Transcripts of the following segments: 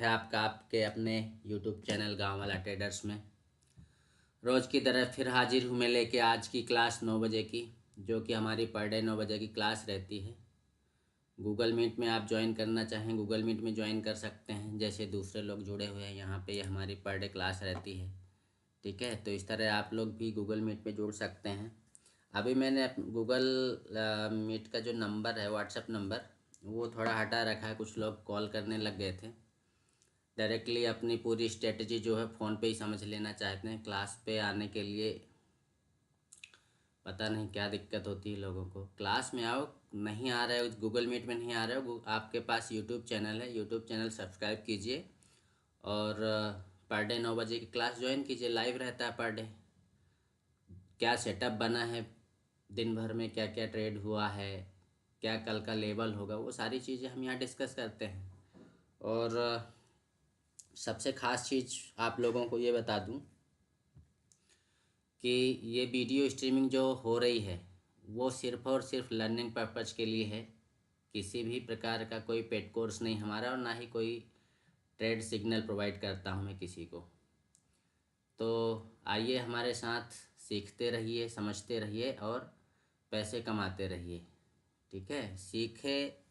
है आपका आपके अपने YouTube चैनल गांव वाला ट्रेडर्स में रोज़ की तरह फिर हाजिर हूँ मैं लेके आज की क्लास 9 बजे की, जो कि हमारी पर डे 9 बजे की क्लास रहती है। गूगल मीट में आप ज्वाइन करना चाहें गूगल मीट में ज्वाइन कर सकते हैं, जैसे दूसरे लोग जुड़े हुए हैं यहाँ पे। ये हमारी पर डे क्लास रहती है, ठीक है। तो इस तरह आप लोग भी गूगल मीट में जुड़ सकते हैं। अभी मैंने गूगल मीट का जो नंबर है, व्हाट्सएप नंबर, वो थोड़ा हटा रखा है। कुछ लोग कॉल करने लग गए थे, डायरेक्टली अपनी पूरी स्ट्रेटजी जो है फ़ोन पे ही समझ लेना चाहते हैं। क्लास पे आने के लिए पता नहीं क्या दिक्कत होती है लोगों को। क्लास में आओ, नहीं आ रहे हो गूगल मीट में, नहीं आ रहे हो, आपके पास यूट्यूब चैनल है, यूट्यूब चैनल सब्सक्राइब कीजिए और पर डे 9 बजे की क्लास ज्वाइन कीजिए। लाइव रहता है पर डे। क्या सेटअप बना है, दिन भर में क्या क्या ट्रेड हुआ है, क्या कल का लेवल होगा, वो सारी चीज़ें हम यहाँ डिस्कस करते हैं। और सबसे ख़ास चीज़ आप लोगों को ये बता दूं कि ये वीडियो स्ट्रीमिंग जो हो रही है वो सिर्फ़ और सिर्फ लर्निंग पर्पज़ के लिए है। किसी भी प्रकार का कोई पेड कोर्स नहीं हमारा, और ना ही कोई ट्रेड सिग्नल प्रोवाइड करता हूँ मैं किसी को। तो आइए हमारे साथ सीखते रहिए, समझते रहिए और पैसे कमाते रहिए, ठीक है। सीखे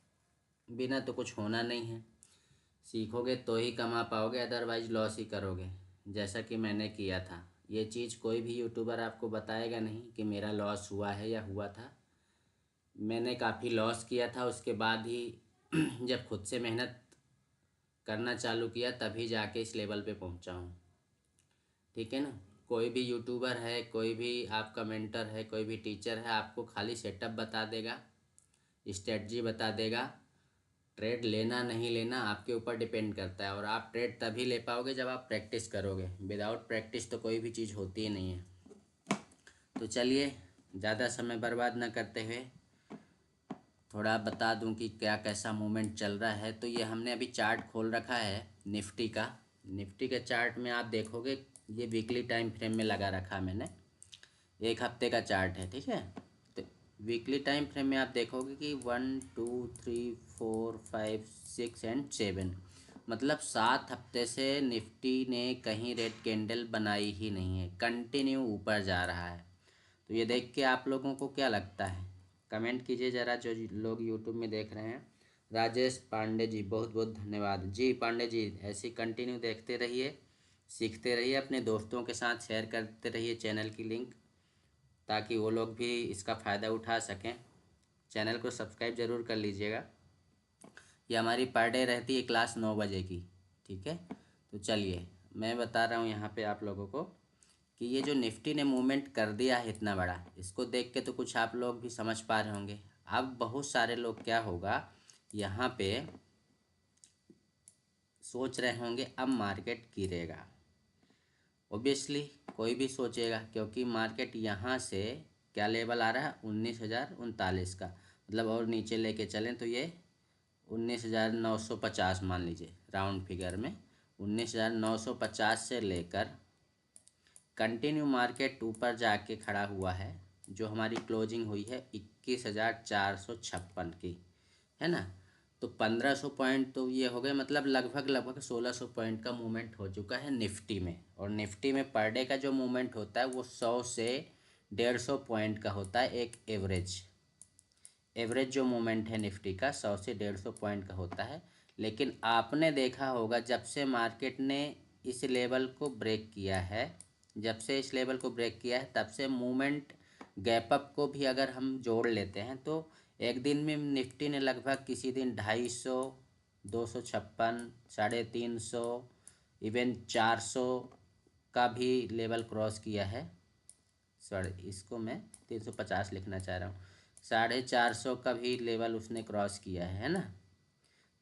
बिना तो कुछ होना नहीं है, सीखोगे तो ही कमा पाओगे, अदरवाइज लॉस ही करोगे, जैसा कि मैंने किया था। ये चीज़ कोई भी यूट्यूबर आपको बताएगा नहीं कि मेरा लॉस हुआ है या हुआ था। मैंने काफ़ी लॉस किया था, उसके बाद ही जब खुद से मेहनत करना चालू किया तभी जाके इस लेवल पे पहुंचा हूँ, ठीक है ना। कोई भी यूट्यूबर है, कोई भी आपका मेंटर है, कोई भी टीचर है, आपको खाली सेटअप बता देगा, स्ट्रेटजी बता देगा। ट्रेड लेना नहीं लेना आपके ऊपर डिपेंड करता है, और आप ट्रेड तभी ले पाओगे जब आप प्रैक्टिस करोगे। विदाउट प्रैक्टिस तो कोई भी चीज़ होती ही नहीं है। तो चलिए ज़्यादा समय बर्बाद न करते हुए थोड़ा बता दूं कि क्या कैसा मूवमेंट चल रहा है। तो ये हमने अभी चार्ट खोल रखा है निफ्टी का। निफ्टी के चार्ट में आप देखोगे, ये वीकली टाइम फ्रेम में लगा रखा है मैंने, एक हफ्ते का चार्ट है, ठीक है। तो वीकली टाइम फ्रेम में आप देखोगे कि 1 2 3 4 5 6 एंड 7, मतलब 7 हफ्ते से निफ्टी ने कहीं रेड कैंडल बनाई ही नहीं है, कंटिन्यू ऊपर जा रहा है। तो ये देख के आप लोगों को क्या लगता है, कमेंट कीजिए ज़रा, जो लोग यूट्यूब में देख रहे हैं। राजेश पांडे जी, बहुत बहुत धन्यवाद जी। पांडे जी ऐसे ही कंटिन्यू देखते रहिए, सीखते रहिए, अपने दोस्तों के साथ शेयर करते रहिए चैनल की लिंक, ताकि वो लोग भी इसका फ़ायदा उठा सकें। चैनल को सब्सक्राइब ज़रूर कर लीजिएगा। ये हमारी पर डे रहती है क्लास 9 बजे की, ठीक है। तो चलिए मैं बता रहा हूँ यहाँ पे आप लोगों को कि ये जो निफ्टी ने मूवमेंट कर दिया है इतना बड़ा, इसको देख के तो कुछ आप लोग भी समझ पा रहे होंगे। अब बहुत सारे लोग क्या होगा यहाँ पे सोच रहे होंगे अब मार्केट गिरेगा। ओबियसली कोई भी सोचेगा, क्योंकि मार्केट यहाँ से क्या लेवल आ रहा है, 19,039 का, मतलब और नीचे लेके चलें तो ये 19,950 मान लीजिए राउंड फिगर में। 19,950 से लेकर कंटिन्यू मार्केट ऊपर जाके खड़ा हुआ है, जो हमारी क्लोजिंग हुई है 21,456 की, है ना। तो 1,500 पॉइंट तो ये हो गए, मतलब लगभग 1,600 पॉइंट का मूवमेंट हो चुका है निफ्टी में। और निफ्टी में पर डे का जो मूवमेंट होता है वो 100 से 150 पॉइंट का होता है, एक एवरेज जो मूवमेंट है निफ्टी का 100 से 150 पॉइंट का होता है। लेकिन आपने देखा होगा जब से मार्केट ने इस लेवल को ब्रेक किया है, जब से इस लेवल को ब्रेक किया है, तब से मूवमेंट गैप अप को भी अगर हम जोड़ लेते हैं तो एक दिन में निफ्टी ने लगभग किसी दिन 250, 256, 350, इवन 400 का भी लेवल क्रॉस किया है। सॉरी, इसको मैं 350 लिखना चाह रहा हूँ। 450 का भी लेवल उसने क्रॉस किया है ना।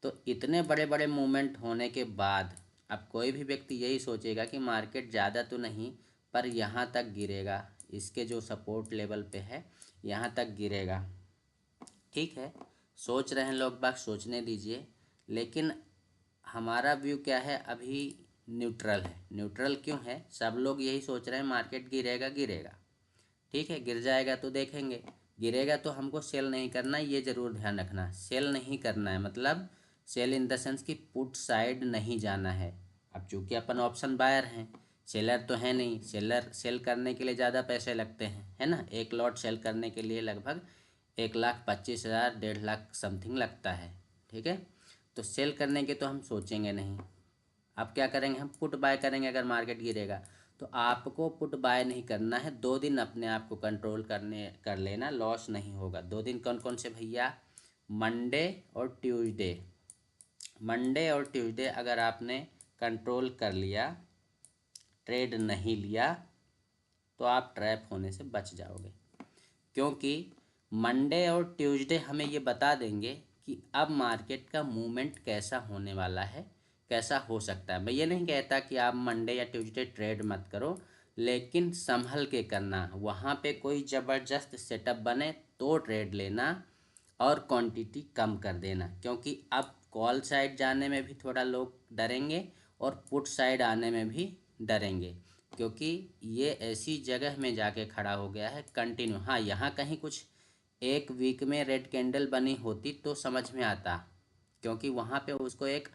तो इतने बड़े बड़े मूवमेंट होने के बाद अब कोई भी व्यक्ति यही सोचेगा कि मार्केट ज़्यादा तो नहीं, पर यहाँ तक गिरेगा, इसके जो सपोर्ट लेवल पे है यहाँ तक गिरेगा, ठीक है। सोच रहे हैं लोग बाग, सोचने दीजिए। लेकिन हमारा व्यू क्या है, अभी न्यूट्रल है। न्यूट्रल क्यों है, सब लोग यही सोच रहे हैं मार्केट गिरेगा गिरेगा, ठीक है। गिर जाएगा तो देखेंगे, गिरेगा तो हमको सेल नहीं करना है, ये ज़रूर ध्यान रखना। सेल नहीं करना है, मतलब सेल इन द सेंस कि पुट साइड नहीं जाना है। अब चूंकि अपन ऑप्शन बायर हैं, सेलर तो है नहीं, सेलर सेल करने के लिए ज़्यादा पैसे लगते हैं, है ना। एक लॉट सेल करने के लिए लगभग 1,25,000 1,50,000 समथिंग लगता है, ठीक है। तो सेल करने के तो हम सोचेंगे नहीं। अब क्या करेंगे, हम पुट बाय करेंगे। अगर मार्केट गिरेगा तो आपको पुट बाय नहीं करना है, 2 दिन अपने आप को कंट्रोल कर लेना, लॉस नहीं होगा। 2 दिन कौन कौन से भैया, मंडे और ट्यूसडे। मंडे और ट्यूसडे अगर आपने कंट्रोल कर लिया, ट्रेड नहीं लिया, तो आप ट्रैप होने से बच जाओगे। क्योंकि मंडे और ट्यूसडे हमें ये बता देंगे कि अब मार्केट का मूवमेंट कैसा होने वाला है, कैसा हो सकता है। मैं ये नहीं कहता कि आप मंडे या ट्यूसडे ट्रेड मत करो, लेकिन संभल के करना। वहाँ पे कोई ज़बरदस्त सेटअप बने तो ट्रेड लेना और क्वांटिटी कम कर देना। क्योंकि अब कॉल साइड जाने में भी थोड़ा लोग डरेंगे और पुट साइड आने में भी डरेंगे, क्योंकि ये ऐसी जगह में जाके खड़ा हो गया है कंटिन्यू। हाँ, यहाँ कहीं कुछ एक वीक में रेड कैंडल बनी होती तो समझ में आता, क्योंकि वहाँ पे उसको एक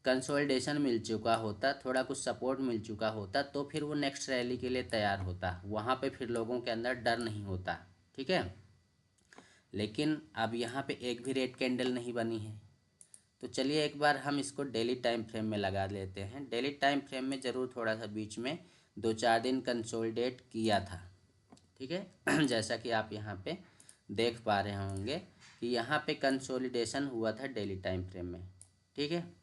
कंसोलिडेशन मिल चुका होता, थोड़ा कुछ सपोर्ट मिल चुका होता, तो फिर वो नेक्स्ट रैली के लिए तैयार होता। वहाँ पे फिर लोगों के अंदर डर नहीं होता, ठीक है। लेकिन अब यहाँ पे एक भी रेड कैंडल नहीं बनी है। तो चलिए एक बार हम इसको डेली टाइम फ्रेम में लगा लेते हैं। डेली टाइम फ्रेम में ज़रूर थोड़ा सा बीच में 2-4 दिन कंसोलिडेट किया था, ठीक है। जैसा कि आप यहाँ पे देख पा रहे होंगे कि यहाँ पे कंसोलिडेशन हुआ था डेली टाइम फ्रेम में, ठीक है।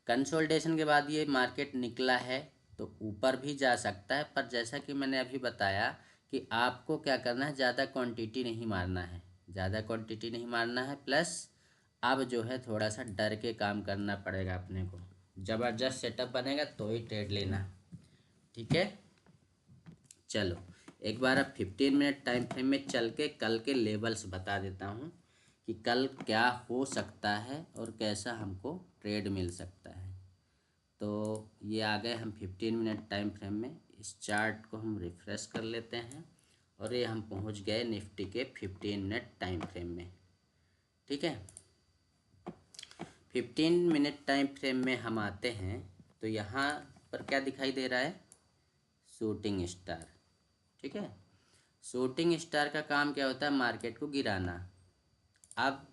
कंसोलिडेशन के बाद ये मार्केट निकला है तो ऊपर भी जा सकता है, पर जैसा कि मैंने अभी बताया कि आपको क्या करना है, ज़्यादा क्वांटिटी नहीं मारना है, ज़्यादा क्वांटिटी नहीं मारना है। प्लस अब जो है थोड़ा सा डर के काम करना पड़ेगा अपने को। ज़बरदस्त सेटअप बनेगा तो ही ट्रेड लेना, ठीक है। चलो एक बार अब 15 मिनट टाइम फ्रेम में चल के कल के लेवल्स बता देता हूँ कि कल क्या हो सकता है और कैसा हमको ट्रेड मिल सकता है। तो ये आ गए हम 15 मिनट टाइम फ्रेम में। इस चार्ट को हम रिफ्रेश कर लेते हैं और ये हम पहुंच गए निफ्टी के 15 मिनट टाइम फ्रेम में, ठीक है। 15 मिनट टाइम फ्रेम में हम आते हैं तो यहाँ पर क्या दिखाई दे रहा है, शूटिंग स्टार, ठीक है। शूटिंग स्टार का काम क्या होता है, मार्केट को गिराना। अब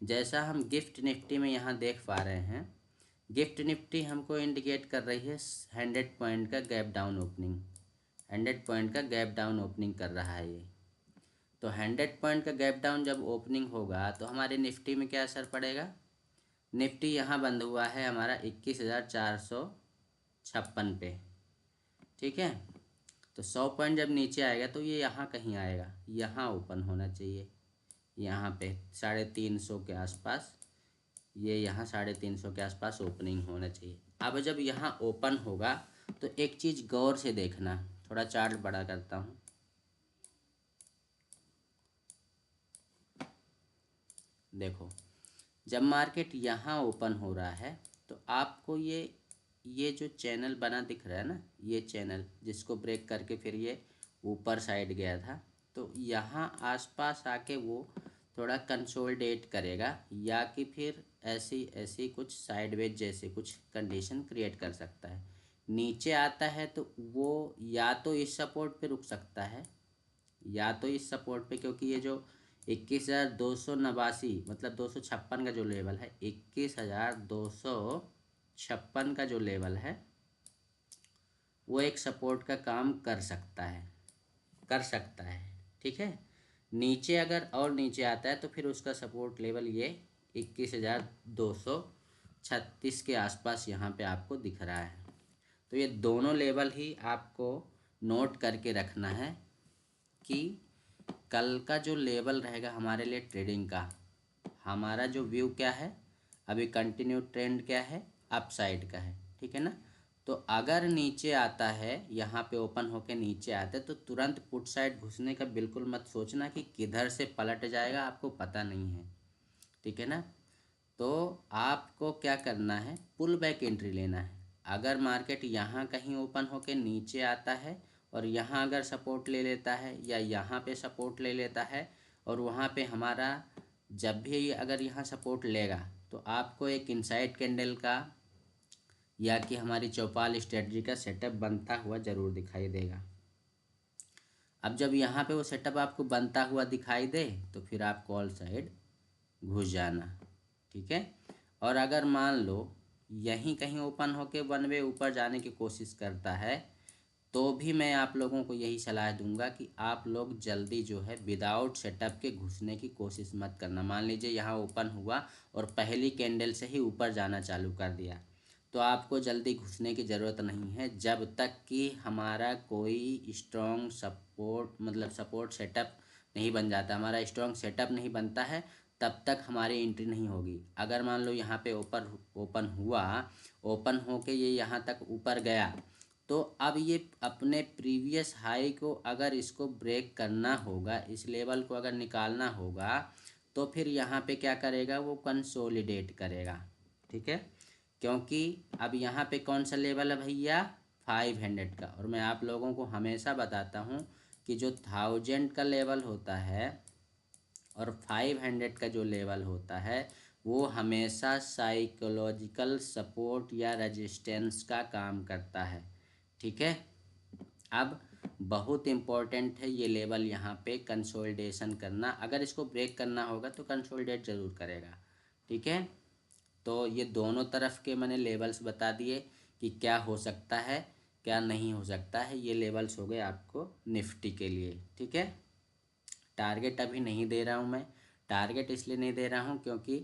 जैसा हम गिफ्ट निफ्टी में यहाँ देख पा रहे हैं, गिफ्ट निफ्टी हमको इंडिकेट कर रही है 100 पॉइंट का गैप डाउन ओपनिंग, 100 पॉइंट का गैप डाउन ओपनिंग कर रहा है ये। तो 100 पॉइंट का गैप डाउन जब ओपनिंग होगा तो हमारे निफ्टी में क्या असर पड़ेगा। निफ्टी यहाँ बंद हुआ है हमारा 21,456 पे, ठीक है। तो 100 पॉइंट जब नीचे आएगा तो ये यहाँ कहीं आएगा, यहाँ ओपन होना चाहिए, यहाँ पे 350 के आसपास, ये यहाँ 350 के आसपास ओपनिंग होना चाहिए। अब जब यहाँ ओपन होगा तो एक चीज़ गौर से देखना, थोड़ा चार्ट बड़ा करता हूँ। देखो जब मार्केट यहाँ ओपन हो रहा है तो आपको ये जो चैनल बना दिख रहा है ना, ये चैनल जिसको ब्रेक करके फिर ये ऊपर साइड गया था, तो यहाँ आसपास आके वो थोड़ा कंसोलिडेट करेगा या कि फिर ऐसी ऐसी कुछ साइडवेज जैसे कुछ कंडीशन क्रिएट कर सकता है। नीचे आता है तो वो या तो इस सपोर्ट पे रुक सकता है, या तो इस सपोर्ट पे, क्योंकि ये जो 21,289 मतलब 256 का जो लेवल है, 21,256 का जो लेवल है वो एक सपोर्ट का काम कर सकता है, ठीक है। नीचे अगर और नीचे आता है तो फिर उसका सपोर्ट लेवल ये 21,236 के आसपास यहाँ पे आपको दिख रहा है। तो ये दोनों लेवल ही आपको नोट करके रखना है कि कल का जो लेवल रहेगा हमारे लिए ट्रेडिंग का, हमारा जो व्यू क्या है, अभी कंटिन्यू ट्रेंड क्या है, अपसाइड का है, ठीक है ना। तो अगर नीचे आता है, यहाँ पे ओपन होके नीचे आता है तो तुरंत पुट साइड घुसने का बिल्कुल मत सोचना कि किधर से पलट जाएगा, आपको पता नहीं है, ठीक है ना। तो आपको क्या करना है, पुल बैक एंट्री लेना है। अगर मार्केट यहाँ कहीं ओपन होके नीचे आता है और यहाँ अगर सपोर्ट ले लेता है या यहाँ पे सपोर्ट ले लेता है और वहाँ पे हमारा जब भी अगर यहाँ सपोर्ट लेगा तो आपको एक इनसाइड कैंडल का या कि हमारी चौपाल स्ट्रेटजी का सेटअप बनता हुआ ज़रूर दिखाई देगा। अब जब यहाँ पे वो सेटअप आपको बनता हुआ दिखाई दे तो फिर आप कॉल साइड घुस जाना, ठीक है। और अगर मान लो यहीं कहीं ओपन होके वन वे ऊपर जाने की कोशिश करता है तो भी मैं आप लोगों को यही सलाह दूंगा कि आप लोग जल्दी जो है विदाउट सेटअप के घुसने की कोशिश मत करना। मान लीजिए यहाँ ओपन हुआ और पहली कैंडल से ही ऊपर जाना चालू कर दिया तो आपको जल्दी घुसने की ज़रूरत नहीं है जब तक कि हमारा कोई स्ट्रॉन्ग सपोर्ट मतलब सपोर्ट सेटअप नहीं बन जाता। हमारा स्ट्रॉन्ग सेटअप नहीं बनता है तब तक हमारी एंट्री नहीं होगी। अगर मान लो यहाँ पे ओपन हुआ, ओपन होके ये यहाँ तक ऊपर गया तो अब ये अपने प्रीवियस हाई को अगर इसको ब्रेक करना होगा, इस लेवल को अगर निकालना होगा तो फिर यहाँ पे क्या करेगा, वो कंसोलिडेट करेगा, ठीक है। क्योंकि अब यहाँ पे कौन सा लेवल है भैया, 500 का। और मैं आप लोगों को हमेशा बताता हूँ कि जो 1000 का लेवल होता है और 500 का जो लेवल होता है वो हमेशा साइकोलॉजिकल सपोर्ट या रेजिस्टेंस का काम करता है, ठीक है। अब बहुत इम्पोर्टेंट है ये लेवल यहाँ पे कंसोलिडेशन करना। अगर इसको ब्रेक करना होगा तो कंसोलिडेट ज़रूर करेगा, ठीक है। तो ये दोनों तरफ के मैंने लेवल्स बता दिए कि क्या हो सकता है क्या नहीं हो सकता है। ये लेवल्स हो गए आपको निफ्टी के लिए, ठीक है। टारगेट अभी नहीं दे रहा हूँ मैं। टारगेट इसलिए नहीं दे रहा हूँ क्योंकि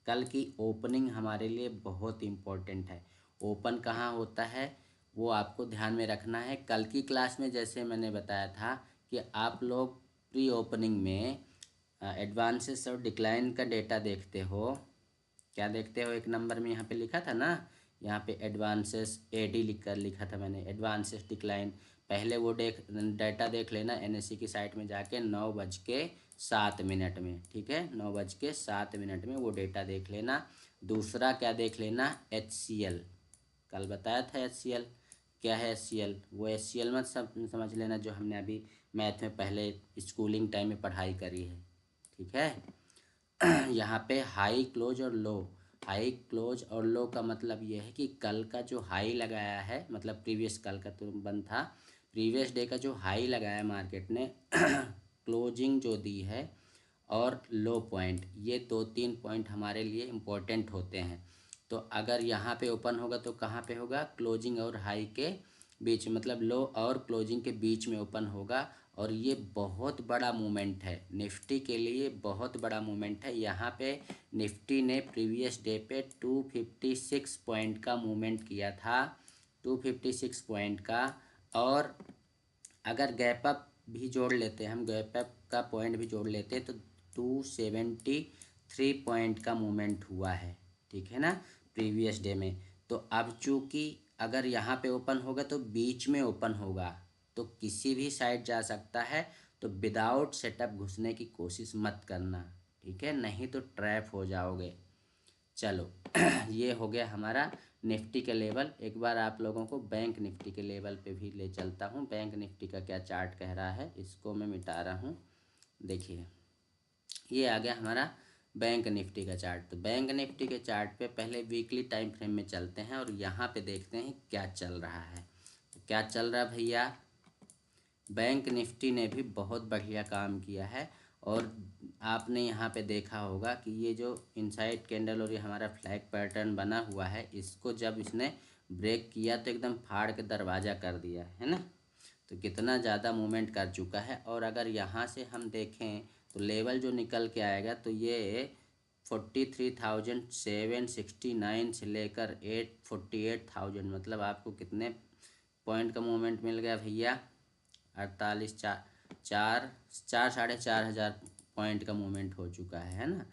कल की ओपनिंग हमारे लिए बहुत इम्पोर्टेंट है। ओपन कहाँ होता है वो आपको ध्यान में रखना है। कल की क्लास में जैसे मैंने बताया था कि आप लोग प्री ओपनिंग में एडवांसेस और डिक्लाइन का डेटा देखते हो। क्या देखते हो, एक नंबर में यहाँ पे लिखा था ना, यहाँ पे एडवांसेस एडी लिखा था मैंने, एडवांसेस डिक्लाइन। पहले वो डाटा देख लेना एनएससी की साइट में जाके 9:07 में, ठीक है। 9:07 में वो डेटा देख लेना। दूसरा क्या देख लेना, HCL। कल बताया था HCL क्या है। HCL वो HCL मत समझ लेना जो हमने अभी मैथ में पहले स्कूलिंग टाइम में पढ़ाई करी है, ठीक है। यहाँ पे हाई क्लोज और लो, हाई क्लोज और लो का मतलब ये है कि कल का जो हाई लगाया है, मतलब प्रीवियस कल का तो बंद था, प्रीवियस डे का जो हाई लगाया मार्केट ने क्लोजिंग जो दी है और लो पॉइंट, ये 2-3 पॉइंट हमारे लिए इम्पोर्टेंट होते हैं। तो अगर यहाँ पे ओपन होगा तो कहाँ पे होगा, क्लोजिंग और हाई के बीच, मतलब लो और क्लोजिंग के बीच में ओपन होगा। और ये बहुत बड़ा मूवमेंट है निफ्टी के लिए, बहुत बड़ा मूवमेंट है। यहाँ पे निफ्टी ने प्रीवियस डे पे 256 पॉइंट का मूवमेंट किया था, 256 पॉइंट का। और अगर गैप अप भी जोड़ लेते हैं हम, गैप अप का पॉइंट भी जोड़ लेते हैं तो 273 पॉइंट का मूवमेंट हुआ है, ठीक है ना, प्रीवियस डे में। तो अब चूँकि अगर यहाँ पे ओपन होगा तो बीच में ओपन होगा तो किसी भी साइड जा सकता है। तो विदाउट सेटअप घुसने की कोशिश मत करना, ठीक है, नहीं तो ट्रैप हो जाओगे। चलो ये हो गया हमारा निफ्टी के लेवल। एक बार आप लोगों को बैंक निफ्टी के लेवल पे भी ले चलता हूँ। बैंक निफ्टी का क्या चार्ट कह रहा है, इसको मैं मिटा रहा हूँ। देखिए ये आ गया हमारा बैंक निफ्टी का चार्ट। तो बैंक निफ्टी के चार्ट पे पहले वीकली टाइम फ्रेम में चलते हैं और यहाँ पे देखते हैं क्या चल रहा है। तो क्या चल रहा है भैया, बैंक निफ्टी ने भी बहुत बढ़िया काम किया है। और आपने यहाँ पे देखा होगा कि ये जो इनसाइड कैंडल और ये हमारा फ्लैग पैटर्न बना हुआ है, इसको जब इसने ब्रेक किया तो एकदम फाड़ के दरवाज़ा कर दिया है ना। तो कितना ज़्यादा मूवमेंट कर चुका है। और अगर यहाँ से हम देखें तो लेवल जो निकल के आएगा तो ये 43,769 से लेकर 48,000, मतलब आपको कितने पॉइंट का मूवमेंट मिल गया भैया, 48 4,500 पॉइंट का मूवमेंट हो चुका है ना।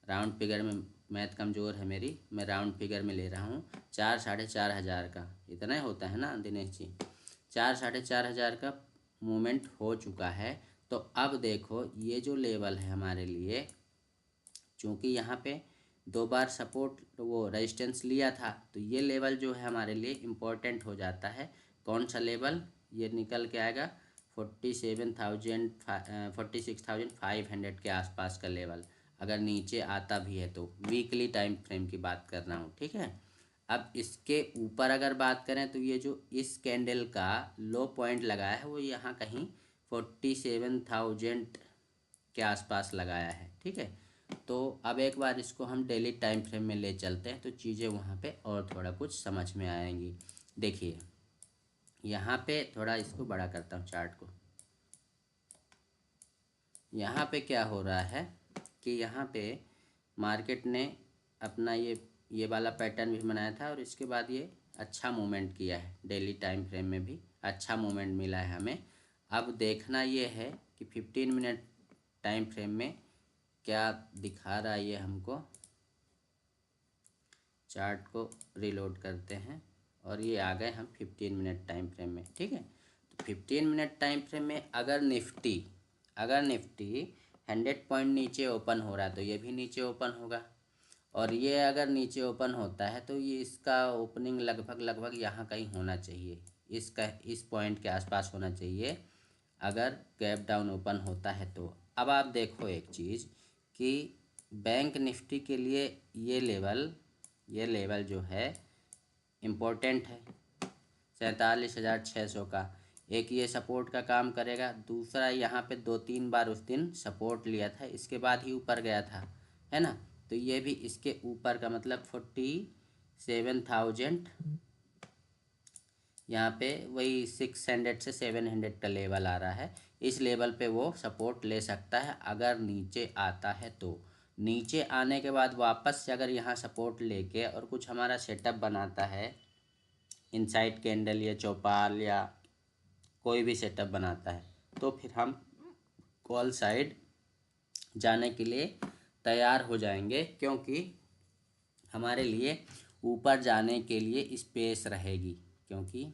राउंड फिगर में, मैथ कमज़ोर है मेरी, मैं राउंड फिगर में ले रहा हूँ। 4,500 का इतना ही होता है ना दिनेश जी, 4,500 का मूवमेंट हो चुका है। तो अब देखो ये जो लेवल है हमारे लिए, चूँकि यहाँ पे 2 बार सपोर्ट वो रेजिस्टेंस लिया था तो ये लेवल जो है हमारे लिए इम्पोर्टेंट हो जाता है। कौन सा लेवल, ये निकल के आएगा 46,500 के आसपास का लेवल। अगर नीचे आता भी है तो वीकली टाइम फ्रेम की बात कर रहा हूँ, ठीक है। अब इसके ऊपर अगर बात करें तो ये जो इस कैंडल का लो पॉइंट लगाया है वो यहाँ कहीं 47,000 के आसपास लगाया है, ठीक है। तो अब एक बार इसको हम डेली टाइम फ्रेम में ले चलते हैं तो चीज़ें वहाँ पे और थोड़ा कुछ समझ में आएंगी। देखिए यहाँ पे थोड़ा इसको बड़ा करता हूँ चार्ट को। यहाँ पे क्या हो रहा है कि यहाँ पे मार्केट ने अपना ये वाला पैटर्न भी बनाया था और इसके बाद ये अच्छा मूवमेंट किया है। डेली टाइम फ्रेम में भी अच्छा मूवमेंट मिला है हमें। अब देखना ये है कि 15 मिनट टाइम फ्रेम में क्या दिखा रहा है ये हमको। चार्ट को रिलोड करते हैं और ये आ गए हम 15 मिनट टाइम फ्रेम में, ठीक है। तो 15 मिनट टाइम फ्रेम में अगर निफ्टी 100 पॉइंट नीचे ओपन हो रहा है तो ये भी नीचे ओपन होगा, और ये अगर नीचे ओपन होता है तो ये इसका ओपनिंग लगभग यहाँ कहीं होना चाहिए, इस पॉइंट के आसपास होना चाहिए अगर गैप डाउन ओपन होता है तो। अब आप देखो एक चीज़ कि बैंक निफ्टी के लिए ये लेवल जो है इम्पोर्टेंट है 47,600 का। एक ये सपोर्ट का काम करेगा, दूसरा यहाँ पे 2-3 बार उस दिन सपोर्ट लिया था, इसके बाद ही ऊपर गया था, है ना। तो ये भी इसके ऊपर का मतलब 47,000 यहाँ पे वही 600 से 700 का लेवल आ रहा है। इस लेवल पे वो सपोर्ट ले सकता है अगर नीचे आता है तो। नीचे आने के बाद वापस से अगर यहाँ सपोर्ट लेके और कुछ हमारा सेटअप बनाता है, इनसाइड कैंडल या चौपाल या कोई भी सेटअप बनाता है, तो फिर हम कॉल साइड जाने के लिए तैयार हो जाएंगे, क्योंकि हमारे लिए ऊपर जाने के लिए स्पेस रहेगी, क्योंकि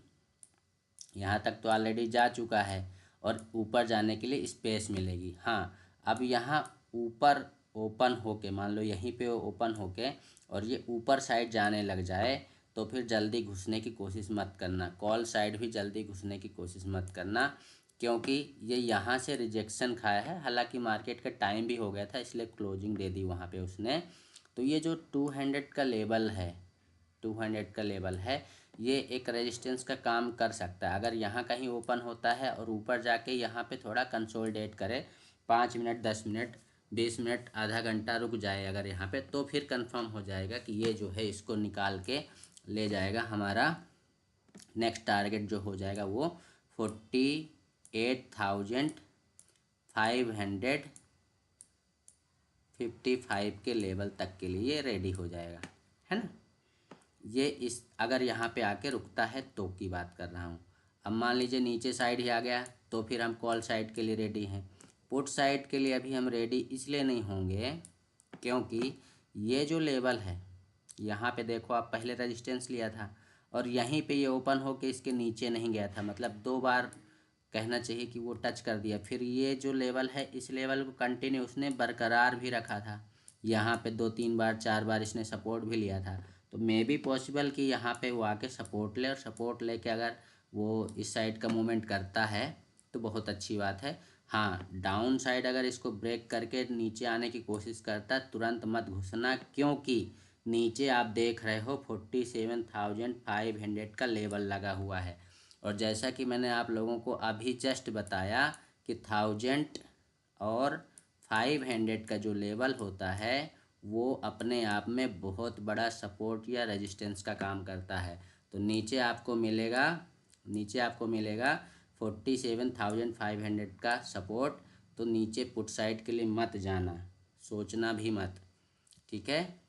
यहाँ तक तो ऑलरेडी जा चुका है और ऊपर जाने के लिए स्पेस मिलेगी। हाँ, अब यहाँ ऊपर ओपन होके मान लो यहीं पे ओपन होके और ये ऊपर साइड जाने लग जाए तो फिर जल्दी घुसने की कोशिश मत करना, कॉल साइड भी जल्दी घुसने की कोशिश मत करना, क्योंकि ये यहाँ से रिजेक्शन खाया है। हालांकि मार्केट का टाइम भी हो गया था इसलिए क्लोजिंग दे दी वहाँ पे उसने। तो ये जो 200 का लेवल है, 200 का लेवल है, ये एक रेजिस्टेंस का काम कर सकता है। अगर यहाँ कहीं ओपन होता है और ऊपर जाके यहाँ पे थोड़ा कंसोलिडेट करे 5 मिनट 10 मिनट 20 मिनट आधा घंटा रुक जाए अगर यहाँ पे, तो फिर कंफर्म हो जाएगा कि ये जो है इसको निकाल के ले जाएगा। हमारा नेक्स्ट टारगेट जो हो जाएगा वो 48,555 के लेवल तक के लिए रेडी हो जाएगा, है ना। ये इस अगर यहाँ पे आके रुकता है तो की बात कर रहा हूँ। अब मान लीजिए नीचे साइड ही आ गया तो फिर हम कॉल साइड के लिए रेडी हैं। पुट साइड के लिए अभी हम रेडी इसलिए नहीं होंगे क्योंकि ये जो लेवल है यहाँ पे देखो, आप पहले रेजिस्टेंस लिया था और यहीं पे ये ओपन होके इसके नीचे नहीं गया था, मतलब 2 बार कहना चाहिए कि वो टच कर दिया। फिर ये जो लेवल है इस लेवल को कंटिन्यू उसने बरकरार भी रखा था, यहाँ पे 2-3 बार 4 बार इसने सपोर्ट भी लिया था। तो मे बी पॉसिबल कि यहाँ पे वो आके सपोर्ट ले और सपोर्ट लेके अगर वो इस साइड का मूवमेंट करता है तो बहुत अच्छी बात है। हाँ, डाउन साइड अगर इसको ब्रेक करके नीचे आने की कोशिश करता है तुरंत मत घुसना, क्योंकि नीचे आप देख रहे हो 47,500 का लेवल लगा हुआ है। और जैसा कि मैंने आप लोगों को अभी जस्ट बताया कि 1000 और 500 का जो लेवल होता है वो अपने आप में बहुत बड़ा सपोर्ट या रेजिस्टेंस का काम करता है। तो नीचे आपको मिलेगा 47,500 का सपोर्ट। तो नीचे पुट साइड के लिए मत जाना, सोचना भी मत, ठीक है।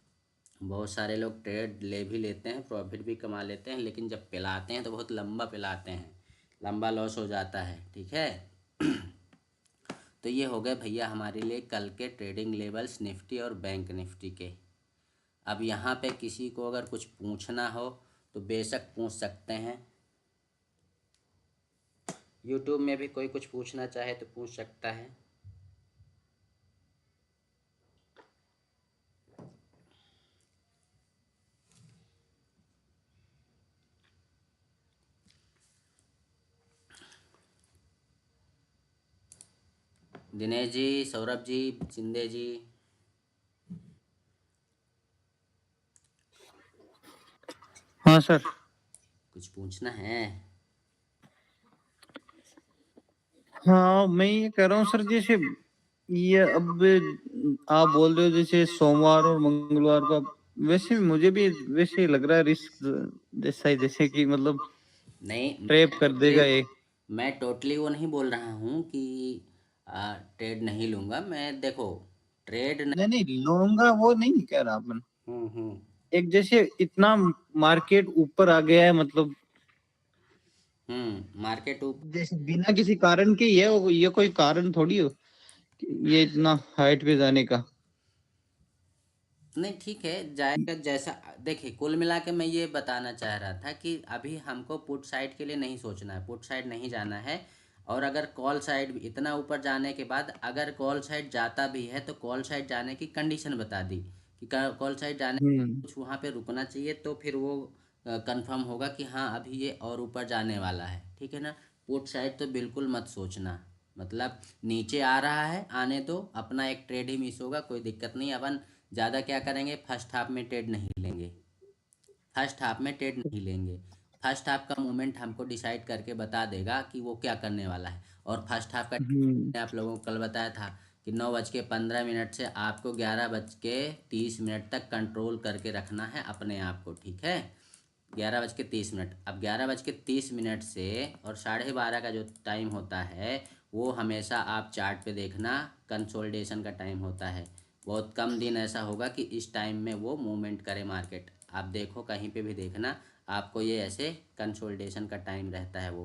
बहुत सारे लोग ट्रेड ले भी लेते हैं, प्रॉफिट भी कमा लेते हैं, लेकिन जब पिलाते हैं तो बहुत लंबा पिलाते हैं, लंबा लॉस हो जाता है, ठीक है। तो ये हो गए भैया हमारे लिए कल के ट्रेडिंग लेवल्स निफ्टी और बैंक निफ्टी के। अब यहाँ पे किसी को अगर कुछ पूछना हो तो बेशक पूछ सकते हैं। यूट्यूब में भी कोई कुछ पूछना चाहे तो पूछ सकता है। दिनेश जी, सौरभ जी, शिंदे जी, सर। कुछ पूछना है? हाँ, मैं ये कह रहा हूँ सर, जैसे ये अब आप बोल रहे हो जैसे सोमवार और मंगलवार को वैसे मुझे भी वैसे ही लग रहा है रिस्क जैसा ही, जैसे कि मतलब नहीं, ट्रैप कर देगा ये। मैं टोटली वो नहीं बोल रहा हूँ कि ट्रेड नहीं लूँगा मैं। देखो, ट्रेड नहीं नहीं, लूंगा वो नहीं कह रहा अपन। हम्म। एक जैसे इतना मार्केट ऊपर आ गया है, मतलब मार्केट जैसे बिना किसी कारण के ये कोई कारण थोड़ी हो कि ये इतना हाइट पे जाने का। नहीं, ठीक है, जाएगा जैसा। देखिए, कुल मिला के मैं ये बताना चाह रहा था कि अभी हमको पुट साइड के लिए नहीं सोचना है, पुट साइड नहीं जाना है। और अगर कॉल साइड इतना ऊपर जाने के बाद अगर कॉल साइड जाता भी है तो कॉल साइड जाने की कंडीशन बता दी कि कॉल साइड जाने हम्म। कुछ वहाँ पे रुकना चाहिए, तो फिर वो कंफर्म होगा कि हाँ अभी ये और ऊपर जाने वाला है। ठीक है ना? पुट साइड तो बिल्कुल मत सोचना। मतलब नीचे आ रहा है, आने दो, अपना एक ट्रेड ही मिस होगा, कोई दिक्कत नहीं। अपन ज़्यादा क्या करेंगे, फर्स्ट हाफ में ट्रेड नहीं लेंगे। फर्स्ट हाफ में ट्रेड नहीं लेंगे। फर्स्ट हाफ का मूवमेंट हमको डिसाइड करके बता देगा कि वो क्या करने वाला है। और फर्स्ट हाफ का हम्म। मैंने आप लोगों को कल बताया था कि 9:15 से आपको 11:30 तक कंट्रोल करके रखना है अपने आप को। ठीक है? 11:30। अब 11:30 से और 12:30 का जो टाइम होता है वो हमेशा आप चार्ट पे देखना कंसोलिडेशन का टाइम होता है। बहुत कम दिन ऐसा होगा कि इस टाइम में वो मूवमेंट करे मार्केट। आप देखो, कहीं पे भी देखना, आपको ये ऐसे कंसोलिडेशन का टाइम रहता है वो,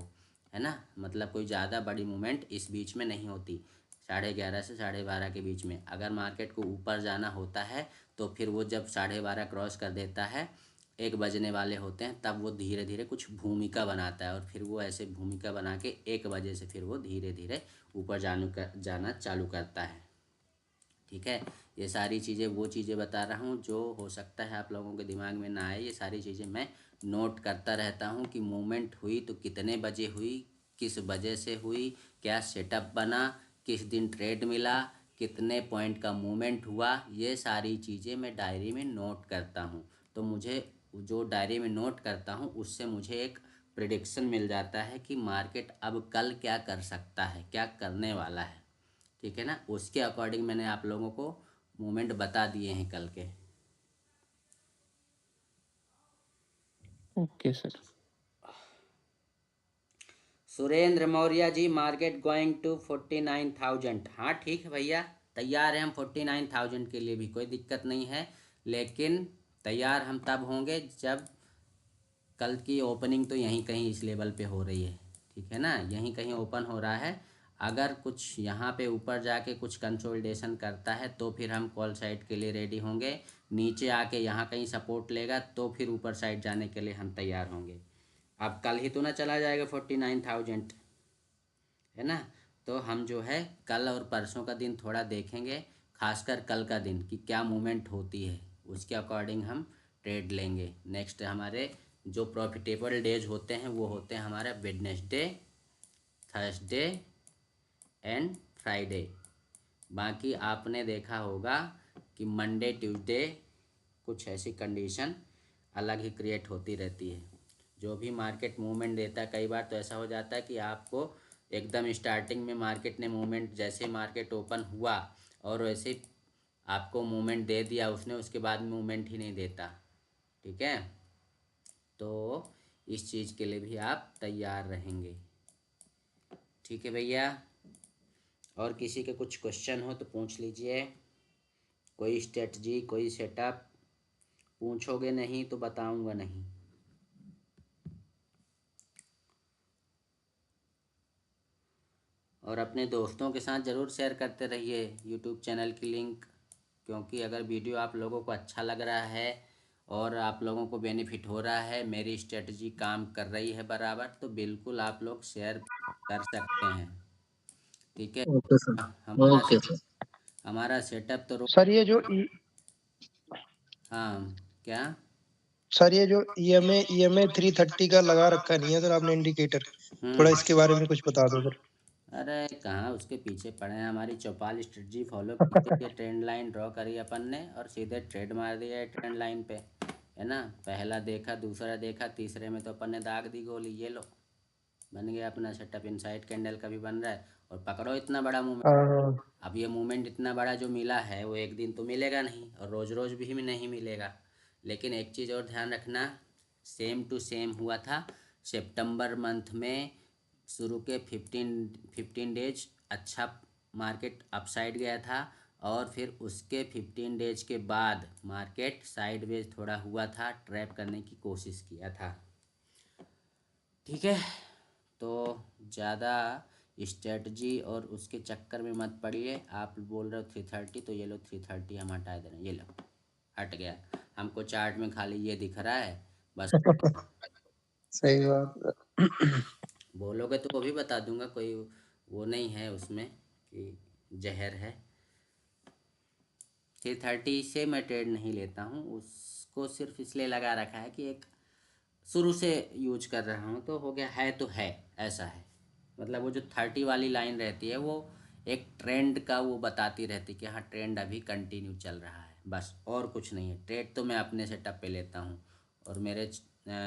है ना? मतलब कोई ज़्यादा बड़ी मूवमेंट इस बीच में नहीं होती। 11:30 से 12:30 के बीच में अगर मार्केट को ऊपर जाना होता है तो फिर वो जब 12:30 क्रॉस कर देता है, 1 बजने वाले होते हैं, तब वो धीरे धीरे कुछ भूमिका बनाता है और फिर वो ऐसे भूमिका बना के 1 बजे से फिर वो धीरे धीरे ऊपर जाना चालू करता है। ठीक है? ये सारी चीज़ें वो चीज़ें बता रहा हूँ जो हो सकता है आप लोगों के दिमाग में ना आए। ये सारी चीज़ें मैं नोट करता रहता हूँ कि मूवमेंट हुई तो कितने बजे हुई, किस वजह से हुई, क्या सेटअप बना, किस दिन ट्रेड मिला, कितने पॉइंट का मूवमेंट हुआ। ये सारी चीज़ें मैं डायरी में नोट करता हूँ। तो मुझे जो डायरी में नोट करता हूँ उससे मुझे एक प्रिडिक्शन मिल जाता है कि मार्केट अब कल क्या कर सकता है, क्या करने वाला है। ठीक है ना? उसके अकॉर्डिंग मैंने आप लोगों को मूवमेंट बता दिए हैं कल के। Okay sir. Surendra Maurya ji, market going to 49,000। हाँ ठीक है भैया, तैयार हैं हम 49,000 के लिए भी, कोई दिक्कत नहीं है। लेकिन तैयार हम तब होंगे जब कल की ओपनिंग तो यहीं कहीं इस लेवल पे हो रही है। ठीक है ना? यहीं कहीं ओपन हो रहा है। अगर कुछ यहाँ पे ऊपर जाके कुछ कंसोलिडेशन करता है तो फिर हम कॉल साइड के लिए रेडी होंगे। नीचे आके यहाँ कहीं सपोर्ट लेगा तो फिर ऊपर साइड जाने के लिए हम तैयार होंगे। अब कल ही तो ना चला जाएगा 49,000, है ना? तो हम जो है कल और परसों का दिन थोड़ा देखेंगे, खासकर कल का दिन कि क्या मूवमेंट होती है, उसके अकॉर्डिंग हम ट्रेड लेंगे। नेक्स्ट हमारे जो प्रॉफिटेबल डेज होते हैं वो होते हैं हमारे वेडनेसडे, थर्सडे एंड फ्राइडे। बाकी आपने देखा होगा कि मंडे ट्यूसडे कुछ ऐसी कंडीशन अलग ही क्रिएट होती रहती है। जो भी मार्केट मूवमेंट देता है, कई बार तो ऐसा हो जाता है कि आपको एकदम स्टार्टिंग में मार्केट ने मूवमेंट, जैसे मार्केट ओपन हुआ और वैसे आपको मूवमेंट दे दिया उसने, उसके बाद मूवमेंट ही नहीं देता। ठीक है? तो इस चीज़ के लिए भी आप तैयार रहेंगे। ठीक है भैया? और किसी के कुछ क्वेश्चन हो तो पूछ लीजिए। कोई स्ट्रेटजी, कोई सेटअप पूछोगे नहीं तो बताऊंगा नहीं। और अपने दोस्तों के साथ ज़रूर शेयर करते रहिए यूट्यूब चैनल की लिंक, क्योंकि अगर वीडियो आप लोगों को अच्छा लग रहा है और आप लोगों को बेनिफिट हो रहा है, मेरी स्ट्रेटजी काम कर रही है बराबर, तो बिल्कुल आप लोग शेयर कर सकते हैं। ठीक है? Okay sir. हमारा ओके सर। हमारा सेटअप तो सर ये जो हाँ, क्या? सर ये जो ईएमए 330 का लगा रखा नहीं है सर आपने इंडिकेटर, थोड़ा इसके बारे में कुछ बता दो सर। अरे कहाँ उसके पीछे पड़े हैं, हमारी चौपाल स्ट्रेटजी फॉलो की है, ट्रेंड लाइन ड्रॉ करी अपन ने और सीधे ट्रेड मार दिया है ट्रेंड लाइन पे। है ना। पहला देखा, दूसरा देखा, तीसरे में तो अपन ने दाग दी गोली। ये लो, बन गया अपना सेटअप। इनसाइड कैंडल का भी बन रहा है। और पकड़ो इतना बड़ा मूवमेंट। हाँ अब ये मूवमेंट इतना बड़ा जो मिला है वो एक दिन तो मिलेगा नहीं, और रोज़ रोज़ भी नहीं मिलेगा। लेकिन एक चीज़ और ध्यान रखना, सेम टू सेम हुआ था सितंबर मंथ में। शुरू के 15 डेज अच्छा मार्केट अपसाइड गया था, और फिर उसके 15 डेज के बाद मार्केट साइडवेज थोड़ा हुआ था, ट्रैप करने की कोशिश किया था। ठीक है, तो ज़्यादा स्ट्रेटजी और उसके चक्कर में मत पड़िए। आप बोल रहे हो 330, तो ये लो 330 हम हटा दे रहे हैं। ये लो, हट गया। हमको चार्ट में खाली ये दिख रहा है बस। सही बात है। बोलोगे तो वो भी बता दूंगा, कोई वो नहीं है उसमें कि जहर है। 330 से मैं ट्रेड नहीं लेता हूँ, उसको सिर्फ इसलिए लगा रखा है कि एक शुरू से यूज कर रहा हूँ, तो हो गया है तो है, ऐसा है। मतलब वो जो 30 वाली लाइन रहती है वो एक ट्रेंड का वो बताती रहती है कि हाँ ट्रेंड अभी कंटिन्यू चल रहा है, बस और कुछ नहीं है। ट्रेड तो मैं अपने सेटअप पे लेता हूँ, और मेरे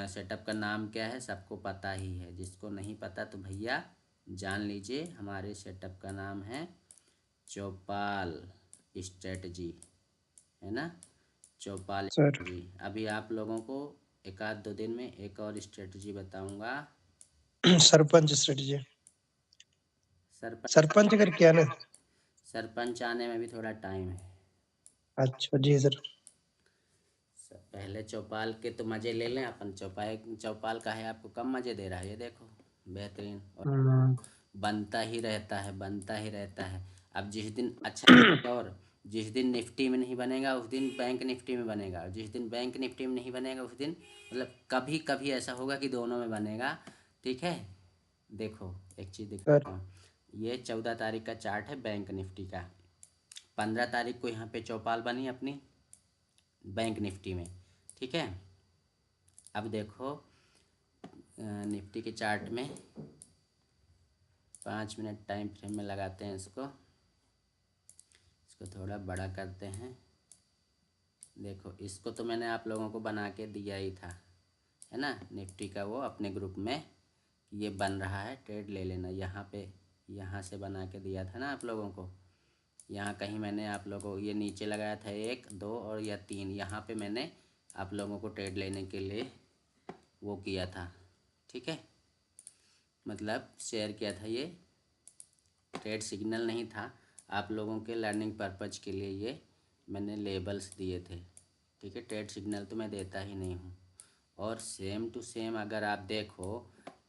सेटअप का नाम क्या है सबको पता ही है। जिसको नहीं पता तो भैया जान लीजिए, हमारे सेटअप का नाम है चौपाल स्ट्रेटजी, है ना, चौपाल सर स्ट्रेटजी। अभी आप लोगों को एक आध 2 दिन में एक और स्ट्रेटजी बताऊंगा। सरपंच स्ट्रेटजी, सरपंच, सरपंच कर क्या ना। सरपंच आने में भी थोड़ा टाइम है। अच्छा जी सर। पहले चौपाल के तो मज़े ले लें अपन। चौपाल का है आपको कम मज़े दे रहा है, ये देखो बेहतरीन, और हम्म, बनता ही रहता है, बनता ही रहता है। अब जिस दिन अच्छा, और जिस दिन निफ्टी में नहीं बनेगा उस दिन बैंक निफ्टी में बनेगा, और जिस दिन बैंक निफ्टी में नहीं बनेगा उस दिन, मतलब कभी कभी ऐसा होगा कि दोनों में बनेगा। ठीक है, देखो एक चीज़ सर दिखाता हूँ। ये 14 तारीख का चार्ट है बैंक निफ्टी का। 15 तारीख को यहाँ पे चौपाल बनी अपनी बैंक निफ्टी में। ठीक है, अब देखो निफ्टी के चार्ट में 5 मिनट टाइम फ्रेम में लगाते हैं इसको थोड़ा बड़ा करते हैं। देखो इसको तो मैंने आप लोगों को बना के दिया ही था, है ना, निफ्टी का वो अपने ग्रुप में, ये बन रहा है ट्रेड ले लेना। यहाँ पे यहाँ से बना के दिया था ना आप लोगों को। यहाँ कहीं मैंने आप लोगों को ये नीचे लगाया था 1 2 और या 3, यहाँ पे मैंने आप लोगों को ट्रेड लेने के लिए वो किया था। ठीक है, मतलब शेयर किया था। ये ट्रेड सिग्नल नहीं था, आप लोगों के लर्निंग पर्पज़ के लिए ये मैंने लेबल्स दिए थे। ठीक है, ट्रेड सिग्नल तो मैं देता ही नहीं हूँ। और सेम टू सेम अगर आप देखो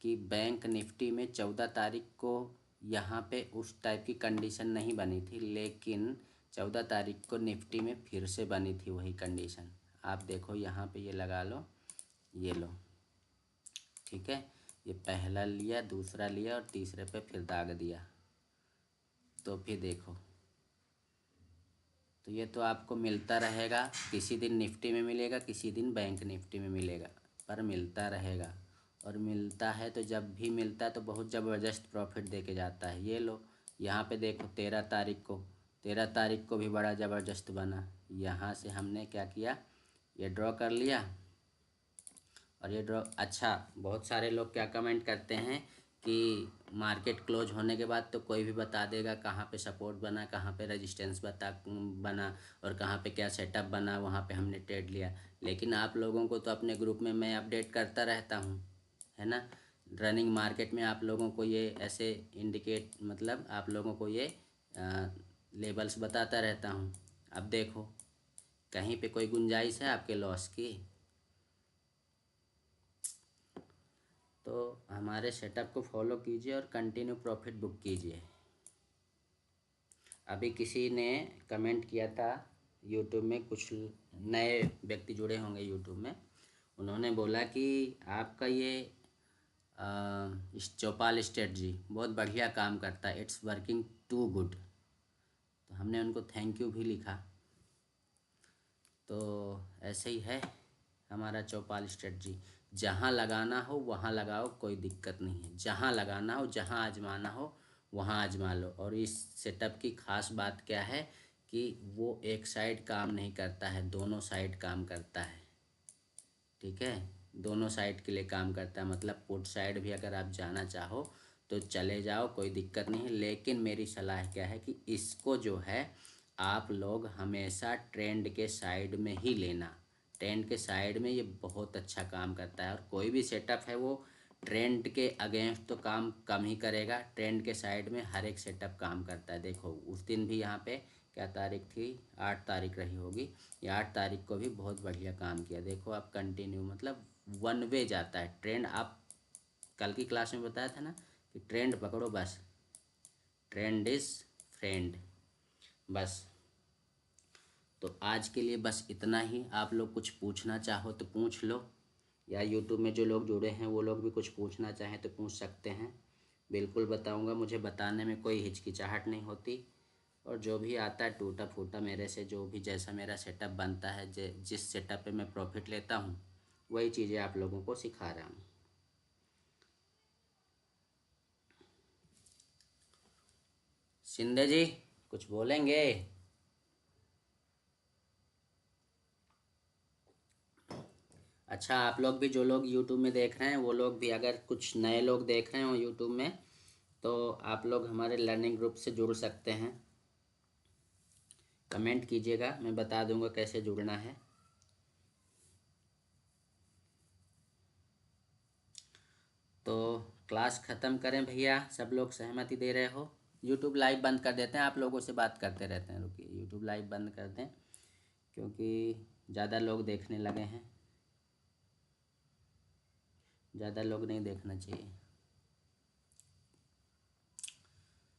कि बैंक निफ्टी में 14 तारीख को यहाँ पे उस टाइप की कंडीशन नहीं बनी थी, लेकिन 14 तारीख को निफ्टी में फिर से बनी थी वही कंडीशन। आप देखो यहाँ पे ये लगा लो, ये लो। ठीक है, ये पहला लिया, दूसरा लिया और तीसरे पे फिर दाग दिया। तो फिर देखो, तो ये तो आपको मिलता रहेगा। किसी दिन निफ्टी में मिलेगा, किसी दिन बैंक निफ्टी में मिलेगा, पर मिलता रहेगा। और मिलता है तो जब भी मिलता है तो बहुत ज़बरदस्त प्रॉफिट दे के जाता है। ये लो, यहाँ पे देखो 13 तारीख को भी बड़ा ज़बरदस्त बना। यहाँ से हमने क्या किया, ये ड्रॉ कर लिया। और ये ड्रॉ, अच्छा बहुत सारे लोग क्या कमेंट करते हैं कि मार्केट क्लोज होने के बाद तो कोई भी बता देगा कहाँ पे सपोर्ट बना, कहाँ पे रेजिस्टेंस बना, और कहाँ पे क्या सेटअप बना, वहाँ पे हमने ट्रेड लिया। लेकिन आप लोगों को तो अपने ग्रुप में मैं अपडेट करता रहता हूँ, है ना। रनिंग मार्केट में आप लोगों को ये ऐसे इंडिकेट, मतलब आप लोगों को ये लेबल्स बताता रहता हूँ। अब देखो कहीं पे कोई गुंजाइश है आपके लॉस की, तो हमारे सेटअप को फॉलो कीजिए और कंटिन्यू प्रॉफिट बुक कीजिए। अभी किसी ने कमेंट किया था यूट्यूब में, कुछ नए व्यक्ति जुड़े होंगे यूट्यूब में, उन्होंने बोला कि आपका ये चौपाल स्ट्रेटजी बहुत बढ़िया काम करता है, इट्स वर्किंग टू गुड। तो हमने उनको थैंक यू भी लिखा। तो ऐसे ही है हमारा चौपाल स्ट्रेटजी, जहाँ लगाना हो वहाँ लगाओ, कोई दिक्कत नहीं है। जहाँ लगाना हो, जहाँ आजमाना हो वहाँ आजमा लो। और इस सेटअप की ख़ास बात क्या है कि वो एक साइड काम नहीं करता है, दोनों साइड काम करता है। ठीक है, दोनों साइड के लिए काम करता है, मतलब पुट साइड भी अगर आप जाना चाहो तो चले जाओ, कोई दिक्कत नहीं है। लेकिन मेरी सलाह क्या है कि इसको जो है आप लोग हमेशा ट्रेंड के साइड में ही लेना। ट्रेंड के साइड में ये बहुत अच्छा काम करता है, और कोई भी सेटअप है वो ट्रेंड के अगेंस्ट तो काम कम ही करेगा, ट्रेंड के साइड में हर एक सेटअप काम करता है। देखो उस दिन भी यहाँ पे क्या तारीख थी, 8 तारीख रही होगी, ये 8 तारीख को भी बहुत बढ़िया काम किया। देखो आप कंटिन्यू, मतलब वन वे जाता है ट्रेंड। आप कल की क्लास में बताया था ना कि ट्रेंड पकड़ो बस, ट्रेंड इज़ फ्रेंड, बस। तो आज के लिए बस इतना ही। आप लोग कुछ पूछना चाहो तो पूछ लो, या यूट्यूब में जो लोग जुड़े हैं वो लोग भी कुछ पूछना चाहें तो पूछ सकते हैं, बिल्कुल बताऊंगा। मुझे बताने में कोई हिचकिचाहट नहीं होती, और जो भी आता है टूटा फूटा मेरे से, जो भी जैसा मेरा सेटअप बनता है, जिस सेटअप पे मैं प्रॉफिट लेता हूँ वही चीज़ें आप लोगों को सिखा रहा हूँ। शिंदे जी कुछ बोलेंगे? अच्छा, आप लोग भी, जो लोग यूट्यूब में देख रहे हैं वो लोग भी, अगर कुछ नए लोग देख रहे हो यूट्यूब में, तो आप लोग हमारे लर्निंग ग्रुप से जुड़ सकते हैं। कमेंट कीजिएगा, मैं बता दूंगा कैसे जुड़ना है। तो क्लास ख़त्म करें भैया, सब लोग सहमति दे रहे हो? यूट्यूब लाइव बंद कर देते हैं, आप लोगों से बात करते रहते हैं। रुकिए, यूट्यूब लाइव बंद कर दें क्योंकि ज़्यादा लोग देखने लगे हैं, ज़्यादा लोग नहीं देखना चाहिए।